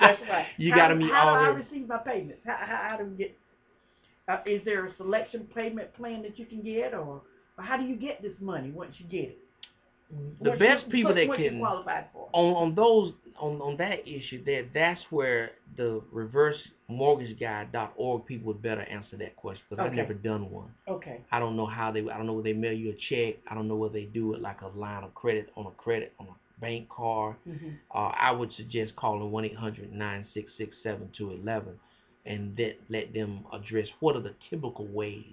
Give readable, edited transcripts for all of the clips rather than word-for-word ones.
That's right. You got to meet all how do their. I receive my payments? How do we get? Is there a selection payment plan that you can get, or how do you get this money once you get it? The best people that What can you qualified for? on those on that issue that's where the reversemortgagiguy.org people would better answer that question because I've never done one. Okay. I don't know how they. I don't know whether they mail you a check. I don't know whether they do it like a line of credit on a bank card. Mm-hmm. I would suggest calling 1-800-966-7211 and let them address what are the typical ways.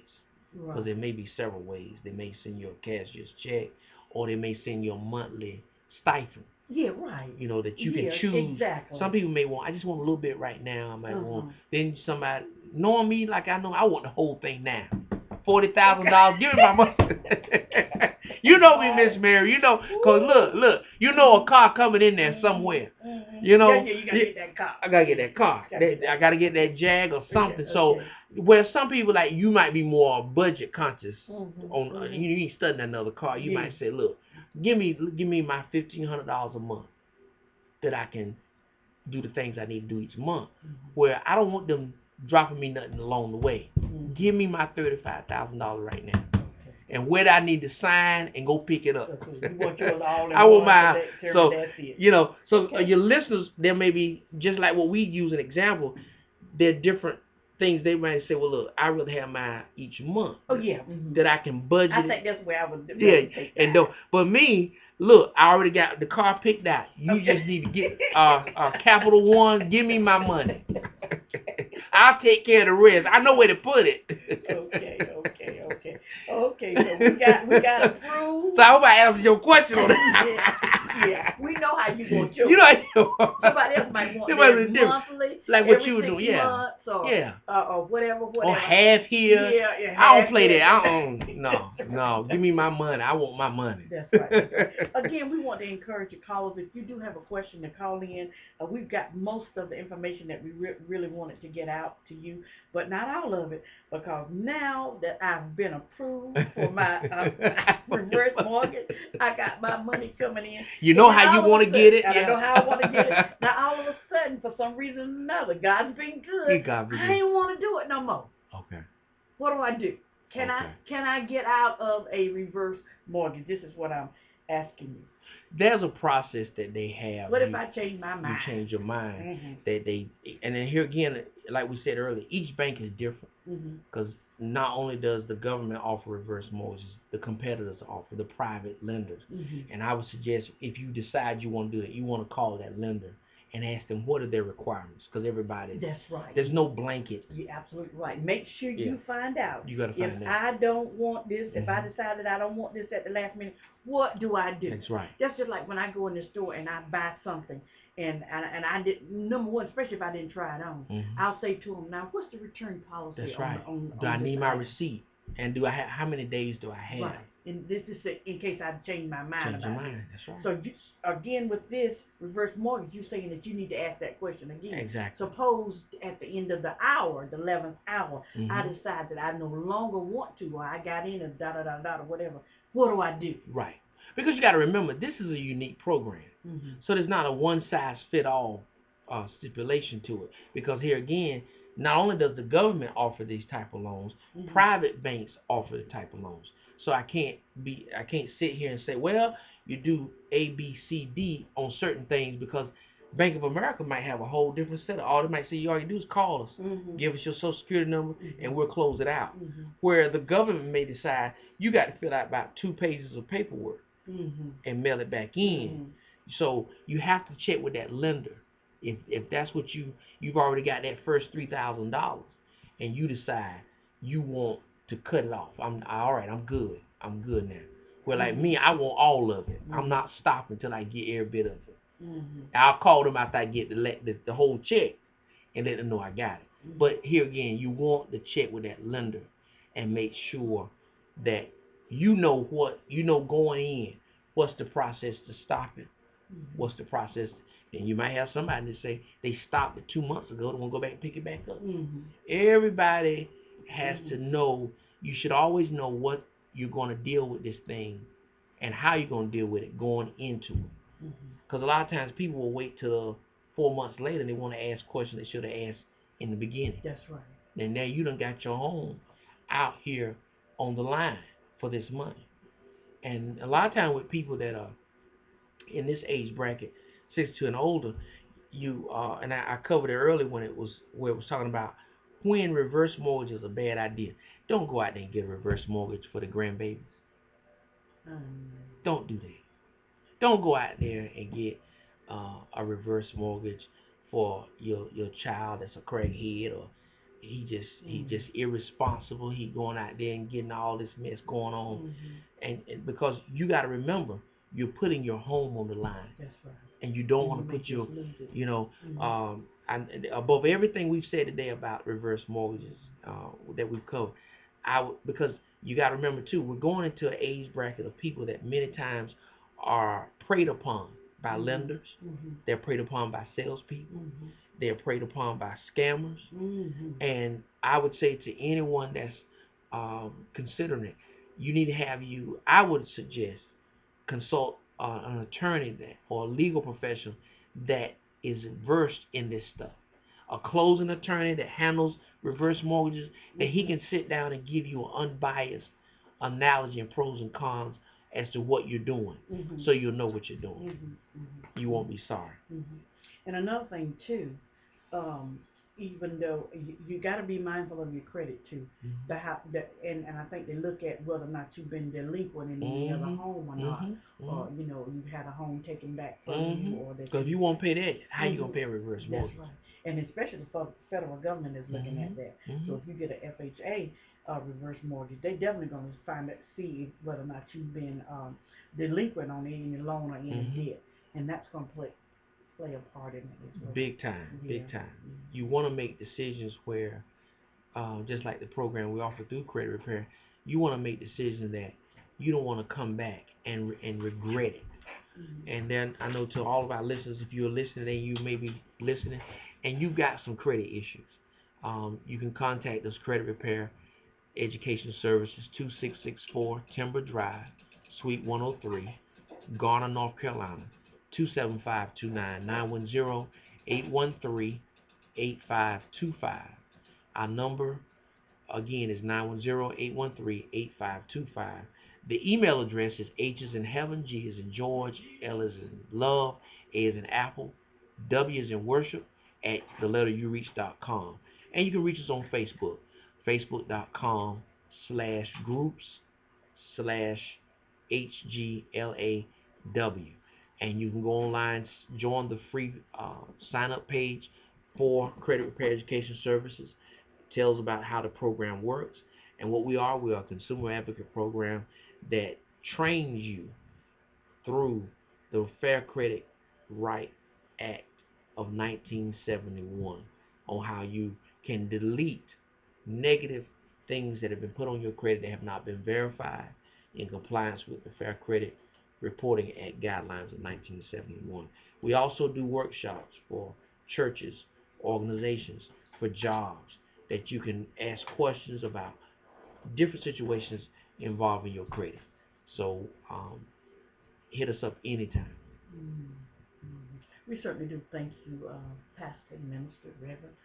Because there may be several ways. They may send you a cashier's check, or they may send you a monthly stipend. Yeah, right. You know, that you can choose. Exactly. Some people may want, I just want a little bit right now. I might want, then somebody, knowing me like I know, I want the whole thing now. $40,000, give me my money. You know me, Miss Mary. You know, because look, you know a car coming in there somewhere. You know, yeah, you got to get that car. I got to get that car. I got to get that Jag or something. So, where some people, like, you might be more budget conscious on, you ain't studying another car. You might say, look, give me my $1,500 a month that I can do the things I need to do each month. Where I don't want them dropping me nothing along the way. Give me my $35,000 right now. And where I need to sign and go pick it up. You want yours all in I want my so that's it. You know, so your listeners, there may be just like what we use an example. There are different things they might say. Well, look, I really have mine each month. Oh yeah, that I can budget. I think that's where I would. And don't. But me, look, I already got the car picked out. You just need to get Capital One. Give me my money. I'll take care of the rest. I know where to put it. Okay. So we got approved. So I hope I answered your question on that. Yeah. We know how you gonna choose. You know, somebody else might want that monthly, like what you were doing, months, or whatever. Or half here. Yeah, I don't play that. No. Give me my money. I want my money. That's right. Again, we want to encourage your callers. If you do have a question to call in, we've got most of the information that we really wanted to get out to you, but not all of it, because now that I've been approved for my reverse mortgage, I got my money coming in. You know how you want to get it? I know how I want to get it. Now, all of a sudden, for some reason or another, God's been good. I ain't want to do it no more. Okay. What do I do? Can I get out of a reverse mortgage? This is what I'm asking you. There's a process that they have. What if I change my mind? You change your mind. And then here again, like we said earlier, each bank is different. Because not only does the government offer reverse mortgages, the competitors offer, the private lenders. And I would suggest if you decide you want to do it, you want to call that lender and ask them what are their requirements, because everybody. That's right. There's no blanket. You're absolutely right. Make sure you find out. You got to find out. If I don't want this, if I decided I don't want this at the last minute, what do I do? That's right. That's just like when I go in the store and I buy something, and I did, number one, especially if I didn't try it on, I'll say to them, now what's the return policy? That's right. On do I need my receipt? And do I have, how many days do I have? Right. And this is in case I change my mind about it. That's right. So again, with this reverse mortgage, you're saying that you need to ask that question again. Exactly. Suppose at the end of the hour, the 11th hour, I decide that I no longer want to, or I got in and or whatever. What do I do? Right. Because you got to remember, this is a unique program. So there's not a one-size-fit-all stipulation to it. Because here again, not only does the government offer these type of loans, private banks offer the type of loans. So I can't sit here and say, well, you do A, B, C, D on certain things, because Bank of America might have a whole different set of. All they might say, all you do is call us, give us your Social Security number, and we'll close it out. Where the government may decide you got to fill out about 2 pages of paperwork and mail it back in. So you have to check with that lender. If that's what you've already got that first $3,000, and you decide you want to cut it off. All right. I'm good now. Well, like me, I want all of it. I'm not stopping until I get every bit of it. I'll call them after I get the whole check and let them know I got it. But here again, you want to check with that lender and make sure that you know going in. What's the process to stop it? What's the process? And you might have somebody that say they stopped it 2 months ago. They want to go back and pick it back up. Everybody has to know. You should always know what you're going to deal with this thing and how you're going to deal with it going into it. Because a lot of times people will wait till 4 months later they want to ask questions they should have asked in the beginning. That's right. And now you done got your home out here on the line for this money. And a lot of times with people that are in this age bracket, 62 and older, you and I covered it earlier when it was talking about when reverse mortgage is a bad idea. Don't go out there and get a reverse mortgage for the grandbabies. Don't do that. Don't go out there and get a reverse mortgage for your child that's a crackhead, or he just irresponsible. He going out there and getting all this mess going on, and because you got to remember, you're putting your home on the line. That's right. And you don't want to put your, and above everything we've said today about reverse mortgages that we've covered, because you got to remember too, we're going into an age bracket of people that many times are preyed upon by lenders. They're preyed upon by salespeople. They're preyed upon by scammers. And I would say to anyone that's considering it, you need to I would suggest consult an attorney or a legal professional that is versed in this stuff. A closing attorney that handles reverse mortgages, that he can sit down and give you an unbiased analogy and pros and cons as to what you're doing, so you'll know what you're doing. You won't be sorry. And another thing too, even though you got to be mindful of your credit too. And I think they look at whether or not you've been delinquent in any other home or not, or you've had a home taken back from you, or that. Because if you won't pay that, how you gonna pay a reverse mortgage? That's right. And especially the federal government is looking at that. So if you get an FHA reverse mortgage, they definitely going to see whether or not you've been delinquent on any loan or any debt, and that's going to play a part in it as well. Big time. You want to make decisions where, just like the program we offer through credit repair, you want to make decisions that you don't want to come back and regret it. And then I know to all of our listeners, if you're listening and you may be listening and you've got some credit issues, you can contact us, Credit Repair Education Services, 2664 Timber Drive, Suite 103, Garner, North Carolina, 27529, 910-813-8525. Our number again is 910-813-8525. The email address is H is in heaven, G is in George, L is in love, A is in apple, W is in worship, at theletteryoureach.com. And you can reach us on Facebook, facebook.com/groups/HGLAW. And you can go online, join the free sign-up page for Credit Repair Education Services. It tells about how the program works and what we are. We are a consumer advocate program that trains you through the Fair Credit Right Act of 1971 on how you can delete negative things that have been put on your credit that have not been verified in compliance with the Fair Credit Reporting Act guidelines of 1971. We also do workshops for churches, organizations, for jobs, that you can ask questions about different situations involving your credit. So hit us up anytime. We certainly do. Thank you, Pastor, Minister, Reverend.